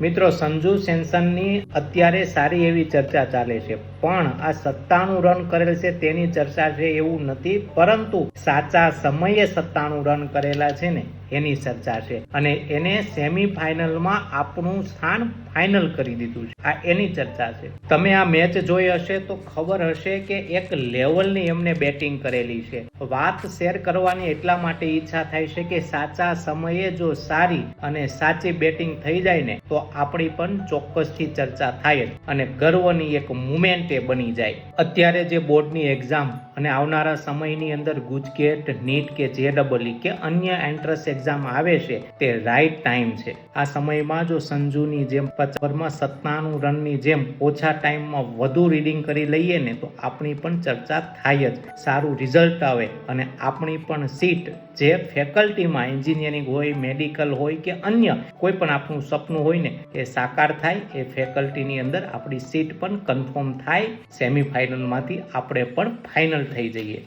મિત્રો, સંજુ સેમસનની અત્યારે સારી એવી ચર્ચા ચાલે છે, પણ આ 97 રન કરેલ છે તેની ચર્ચા છે એવું નથી, પરંતુ સાચા સમયે 97 રન કરેલા છે ને એની ચર્ચા છે, અને એને સેમીફાઇનલમાં આપણું સ્થાન ફાઇનલ કરી દીધું છે, આ એની ચર્ચા છે. તમે આ મેચ જોઈ હશે તો ખબર હશે કે એક લેવલની એમને બેટિંગ કરેલી છે. વાત શેર કરવાની એટલા માટે ઈચ્છા થાય છે કે સાચા સમયે જો સારી અને સાચી બેટિંગ થઈ જાય ને તો આપણી પણ ચોક્કસથી ચર્ચા થાય અને ગર્વની એક મુમેન્ટ એ બની જાય. અત્યારે જે બોર્ડની એક્ઝામ અને આવનારા સમયની અંદર ગુજકેટ, નીટ કે JEE કે અન્ય એન્ટ્રન્સ એક્ઝામ આવે છે તે રાઈટ ટાઈમ છે. આ સમયમાં જો સંજુની જેમ 97 રનની જેમ ઓછા ટાઈમમાં વધુ રીડિંગ કરી લઈએ ને તો આપણી પણ ચર્ચા થાય જ, સારું રિઝલ્ટ આવે અને આપણી પણ સીટ જે ફેકલ્ટીમાં એન્જિનિયરિંગ હોય, મેડિકલ હોય કે અન્ય કોઈ પણ આપણું સપનું હોય ને એ સાકાર થાય, એ ફેકલ્ટીની અંદર આપણી સીટ પણ કન્ફર્મ થાય, સેમીફાઇનલમાંથી આપણે પણ ફાઇનલ થઈ જઈએ.